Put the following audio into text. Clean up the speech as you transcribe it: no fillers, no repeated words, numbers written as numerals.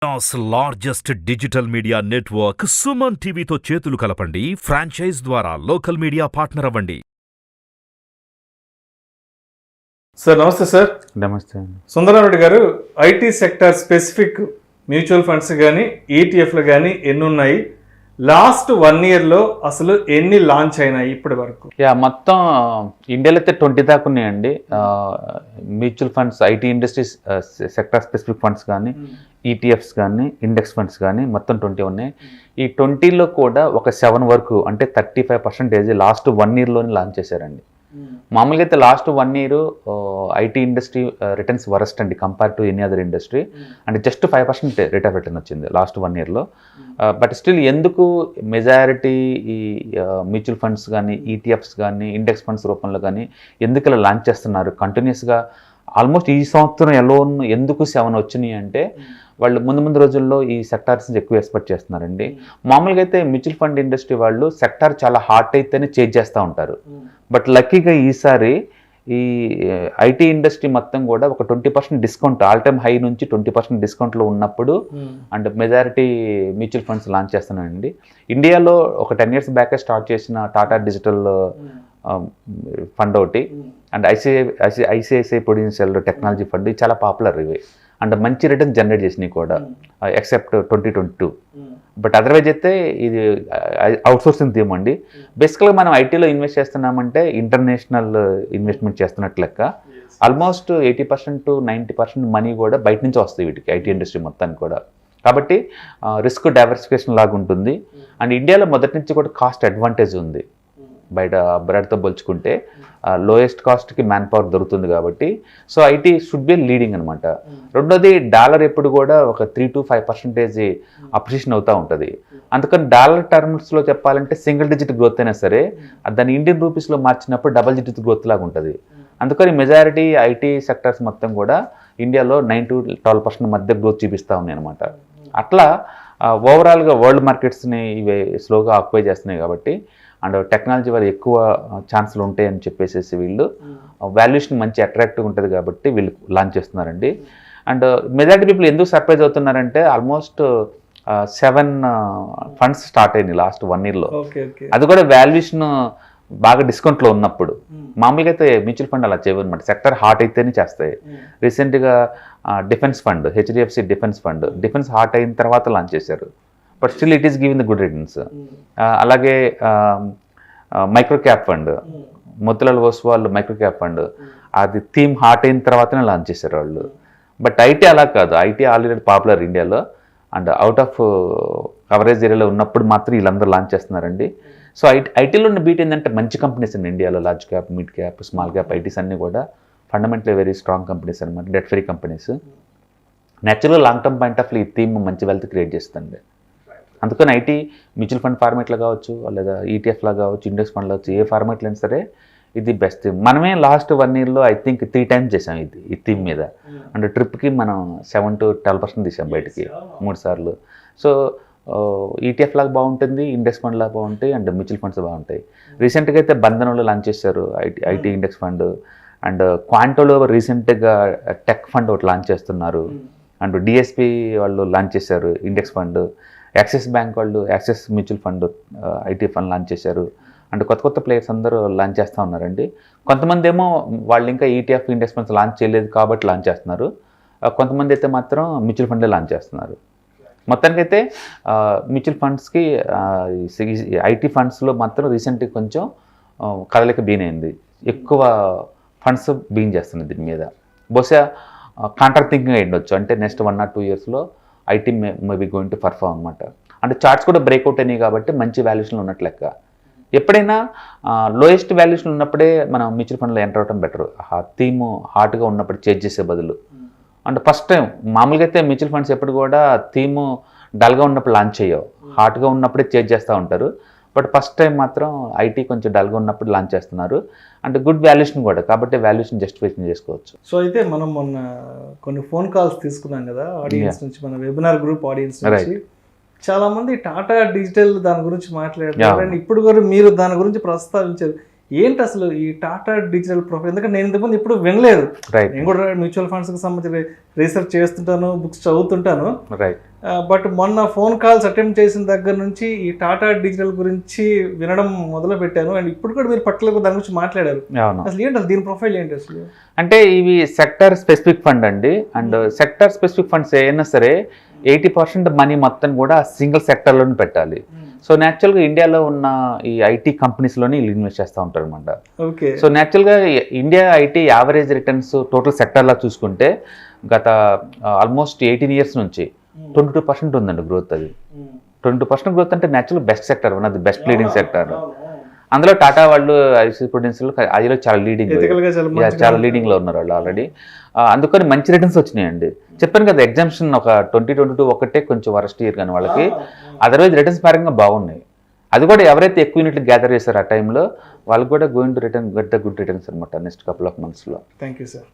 Largest digital media network Suman టీవీతో చేతులు కలపండి. ఫ్రాంచైజ్ ద్వారా లోకల్ మీడియా పార్ట్నర్ అవ్వండి. సార్ నమస్తే సార్. నమస్తే అండి. Sundara Reddy garu, IT sector specific mutual funds కానీ ఈటీఎఫ్లు కానీ ఎన్ని ఉన్నాయి? లాస్ట్ 1 yearలో అసలు ఎన్ని లాంచ్ అయినాయి ఇప్పటి వరకు? మొత్తం ఇండియాలో అయితే 20 దాకా ఉన్నాయండి. Mutual funds, IT industries sector specific funds కానీ, ఈటీఎఫ్స్ కానీ, ఇండెక్స్ ఫండ్స్ కానీ మొత్తం 20 ఉన్నాయి. ఈ 20లో కూడా ఒక 7 వరకు అంటే 35% లాస్ట్ 1 yearలోనే లాంచ్ చేశారండి. మామూలుగా అయితే last 1 year IT industry returns worst అండి compare to any other industry. అంటే జస్ట్ 5% రేట్ ఆఫ్ రిటర్న్ వచ్చింది లాస్ట్ 1 yearలో. బట్ స్టిల్ ఎందుకు మెజారిటీ ఈ మ్యూచువల్ ఫండ్స్ కానీ, ఈటీఎఫ్స్ కానీ, ఇండెక్స్ ఫండ్స్ రూపంలో కానీ ఎందుకు ఇలా లాంచ్ చేస్తున్నారు కంటిన్యూస్గా? ఆల్మోస్ట్ ఈ సంవత్సరం ఎలోన్ ఎందుకు 7 వచ్చినాయి అంటే వాళ్ళు ముందు రోజుల్లో ఈ సెక్టార్స్ ఎక్కువ ఎక్స్పెక్ట్ చేస్తున్నారండి. మామూలుగా అయితే మ్యూచువల్ ఫండ్ ఇండస్ట్రీ వాళ్ళు సెక్టార్ చాలా హాట్ అయితేనే చేంజ్ చేస్తూ ఉంటారు. బట్ లక్కీగా ఈసారి ఈ ఐటీ ఇండస్ట్రీ మొత్తం కూడా ఒక 20% డిస్కౌంట్, ఆల్ టైమ్ హై నుంచి 20% డిస్కౌంట్లో ఉన్నప్పుడు and majority mutual funds launch చేస్తున్నానండి. ఇండియాలో ఒక 10 years బ్యాకే స్టార్ట్ చేసిన టాటా డిజిటల్ ఫండ్ ఒకటి and ICICI Prudential technology fund చాలా పాపులర్ ఇవి అండ్ మంచి రిటర్న్ జనరేట్ చేసినాయి కూడా ఎక్సెప్ట్ 2022. బట్ అదర్వైజ్ అయితే ఇది అవుట్సోర్సింగ్ థీమ్ అండి. బేసికల్గా మనం ఐటీలో ఇన్వెస్ట్ చేస్తున్నామంటే ఇంటర్నేషనల్ ఇన్వెస్ట్మెంట్ చేస్తున్నట్లు లెక్క. ఆల్మోస్ట్ 80% to 90% మనీ కూడా బయట నుంచి వస్తాయి వీటికి, ఐటీ ఇండస్ట్రీ మొత్తానికి కూడా. కాబట్టి రిస్క్ డైవర్సిఫికేషన్ లాగా ఉంటుంది. అండ్ ఇండియాలో మొదటి నుంచి కూడా కాస్ట్ అడ్వాంటేజ్ ఉంది. బయట బ్రాడ్తో పోల్చుకుంటే లోయెస్ట్ కాస్ట్కి మ్యాన్ పవర్ దొరుకుతుంది కాబట్టి so IT should be leading అనమాట. రెండోది డాలర్ ఎప్పుడు కూడా ఒక 3 to 5% అప్రిషియేషన్ అవుతూ ఉంటుంది. అందుకని డాలర్ టర్మ్స్లో చెప్పాలంటే సింగిల్ డిజిట్ గ్రోత్ అయినా సరే దాన్ని ఇండియన్ రూపీస్లో మార్చినప్పుడు డబల్ డిజిట్ గ్రోత్ లాగా ఉంటుంది. అందుకని మెజారిటీ ఐటీ సెక్టర్స్ మొత్తం కూడా ఇండియాలో 9 to 12% మధ్య గ్రోత్ చూపిస్తూ ఉన్నాయి అనమాట. అట్లా ఓవరాల్గా వరల్డ్ మార్కెట్స్ని ఇవి స్లోగా ఆక్యుపై చేస్తున్నాయి కాబట్టి అండ్ టెక్నాలజీ వల్ల ఎక్కువ ఛాన్సులు ఉంటాయని చెప్పేసి వీళ్ళు వాల్యుయేషన్ మంచి అట్రాక్టివ్ ఉంటుంది కాబట్టి వీళ్ళు లాంచ్ చేస్తున్నారండి. అండ్ మెజారిటీ పీపుల్ ఎందుకు సర్ప్రైజ్ అవుతున్నారంటే ఆల్మోస్ట్ 7 ఫండ్స్ స్టార్ట్ అయినాయి లాస్ట్ 1 yearలో. అది కూడా వాల్యుయేషన్ బాగా డిస్కౌంట్లో ఉన్నప్పుడు. మామూలుగా అయితే మ్యూచువల్ ఫండ్ అలా చేయవన్నమాట, సెక్టర్ హాట్ అయితేనే చేస్తాయి. రీసెంట్గా defence fund, HDFC defence fund, defence hot అయిన తర్వాత లాంచ్ చేశారు. But still it is giving the good returns. అలాగే micro cap fund, Motilal Oswal micro cap fund, అది థీమ్ హాట్ అయిన తర్వాతనే లాంచ్ చేశారు వాళ్ళు. బట్ ఐటీ అలా కాదు, ఐటీ ఆల్రెడీ పాపులర్ ఇండియాలో అండ్ అవుట్ ఆఫ్ కవరేజ్ ఏరియాలో ఉన్నప్పుడు మాత్రం వీళ్ళందరూ లాంచ్ చేస్తున్నారండి. సో ఐటీలో ఉన్న బీట్ ఏంటంటే మంచి కంపెనీస్ అండి ఇండియాలో, large cap, mid cap, small cap ITs అన్నీ కూడా ఫండమెంటలీ వెరీ స్ట్రాంగ్ కంపెనీస్ అనమాట, debt free companies. Natural long term point of ఈ థీమ్ మంచి వెల్త్ క్రియేట్ చేస్తుంది. అందుకని ఐటీ మ్యూచువల్ ఫండ్ ఫార్మేట్లో కావచ్చు, లేదా ఈటీఎఫ్లా కావచ్చు, ఇండెక్స్ ఫండ్లో కావచ్చు, ఏ ఫార్మేట్లో అయినా సరే ఇది బెస్ట్. మనమే లాస్ట్ 1 yearలో ఐ థింక్ 3 times చేసాం ఈ థీమ్ మీద. అండ్ ట్రిప్కి మనం 7 to 12% తీసాం బయటికి 3 సార్లు. సో ఈటీఎఫ్ లాగా బాగుంటుంది, ఇండెక్స్ ఫండ్ లాగా బాగుంటాయి అండ్ మ్యూచువల్ ఫండ్స్ బాగుంటాయి. రీసెంట్గా అయితే బంధనంలో లాంచ్ చేశారు ఐటీ ఇండెక్స్ ఫండ్. అండ్ క్వాంటోలో రీసెంట్గా టెక్ ఫండ్ ఒకటి లాంచ్ చేస్తున్నారు. అండ్ డిఎస్పి వాళ్ళు లాంచ్ చేశారు ఇండెక్స్ ఫండ్. యాక్సిస్ బ్యాంక్ వాళ్ళు axis mutual fund IT fund launch చేశారు. అండ్ కొత్త ప్లేయర్స్ అందరూ లాంచ్ చేస్తూ ఉన్నారండి. కొంతమంది ఏమో వాళ్ళు ఇంకా ఈటీఎఫ్ ఇండెక్స్ ఫండ్స్ లాంచ్ చేయలేదు కాబట్టి లాంచ్ చేస్తున్నారు. కొంతమంది అయితే మాత్రం మ్యూచువల్ ఫండ్లే లాంచ్ చేస్తున్నారు. మొత్తానికైతే మ్యూచువల్ ఫండ్స్కి ఐటీ ఫండ్స్లో మాత్రం రీసెంట్గా కొంచెం కదలిక బీన్ అయింది. ఎక్కువ ఫండ్స్ బీన్ చేస్తున్నాయి దీని మీద. బహుశా కాంట్రాక్ట్ థింకింగ్ అయి ఉండొచ్చు, అంటే నెక్స్ట్ 1 or 2 yearsలో IT maybe going to perform అనమాట. అంటే చార్ట్స్ కూడా బ్రేక్అవుట్ అయినాయి కాబట్టి మంచి వాల్యుయేషన్లు ఉన్నట్లు లెక్క. ఎప్పుడైనా లోయెస్ట్ వాల్యుయేషన్ ఉన్నప్పుడే మనం మ్యూచువల్ ఫండ్లో ఎంటర్ అవ్వడం బెటర్, థీమ్ హాట్గా ఉన్నప్పుడు చేంజ్ చేసే బదులు. అంటే ఫస్ట్ టైం మామూలుగా అయితే మ్యూచువల్ ఫండ్స్ ఎప్పుడు కూడా థీమ్ డల్గా ఉన్నప్పుడు లాంచ్ చేయవు, హాట్గా ఉన్నప్పుడే చేంజ్ చేస్తూ ఉంటారు. బట్ ఫస్ట్ టైం మాత్రం ఐటీ కొంచెం డల్గా ఉన్నప్పుడు లాంచ్ చేస్తున్నారు. అంటే గుడ్ వాల్యుయేషన్ కూడా, కాబట్టి వాల్యుయేషన్ జస్టిఫికేషన్ చేసుకోవచ్చు. సో అయితే మనం మొన్న కొన్ని ఫోన్ కాల్స్ తీసుకున్నాం కదా ఆడియన్స్ నుంచి, మన వెబినార్ గ్రూప్ ఆడియన్స్ నుంచి. చాలా మంది టాటా డిజిటల్ దాని గురించి మాట్లాడారు. ఇప్పుడు కూడా మీరు దాని గురించి ప్రస్తావించారు. ఏంటి అసలు ఈ టాటా డిజిటల్ ప్రొఫైల్? ఎందుకంటే నేను ఇంతకుముందు ఎప్పుడు వినలేదు. రైట్ నేను కూడా మ్యూచువల్ ఫండ్స్కి సంబంధించి రీసెర్చ్ చేస్తుంటాను, బుక్స్ చదువుతుంటాను. రైట్ బట్ మొన్న ఫోన్ కాల్స్ అటెంప్ట్ చేసిన దగ్గర నుంచి ఈ టాటా డిజిటల్ గురించి వినడం మొదలు పెట్టాను. అండ్ ఇప్పుడు కూడా మీరు పర్టికులర్గా దాని గురించి మాట్లాడారు. అవును. అసలు ఏంటి అసలు దీని ప్రొఫైల్ ఏంటి అసలు? అంటే ఇవి సెక్టర్ స్పెసిఫిక్ ఫండ్ అండి. అండ్ సెక్టర్ స్పెసిఫిక్ ఫండ్స్ ఏమైనా సరే 80% మనీ మొత్తం కూడా సింగిల్ సెక్టర్లోనే పెట్టాలి. సో న్యాచురల్గా ఇండియాలో ఉన్న ఈ ఐటీ కంపెనీస్లోనే వీళ్ళు ఇన్వెస్ట్ చేస్తూ ఉంటారు అనమాట. ఓకే. సో న్యాచురల్గా India IT average returns total సెక్టర్లా చూసుకుంటే గత ఆల్మోస్ట్ 18 years నుంచి 22% ఉందండి గ్రోత్. అది 22% గ్రోత్ అంటే natural best sector, one of the best leading sector. అందులో టాటా వాళ్ళు ఐసీ ప్రుడెన్షియల్ అదిలో చాలా లీడింగ్లో ఉన్నారు వాళ్ళు ఆల్రెడీ. అందుకని మంచి రిటర్న్స్ వచ్చినాయండి. చెప్పాను కదా, ఎగ్జామ్షన్ ఒక 2022 ఒకటే కొంచెం వరస్ట్ ఇయర్ కానీ వాళ్ళకి, అదర్వైజ్ రిటర్న్స్ పరంగా బాగున్నాయి. అది కూడా ఎవరైతే ఎక్కువ యూనిట్లు గ్యాదర్ చేశారో ఆ టైంలో వాళ్ళకి కూడా going to return get the good returns అనమాట నెక్స్ట్ కపుల్ ఆఫ్ మంత్స్లో. Thank you sir.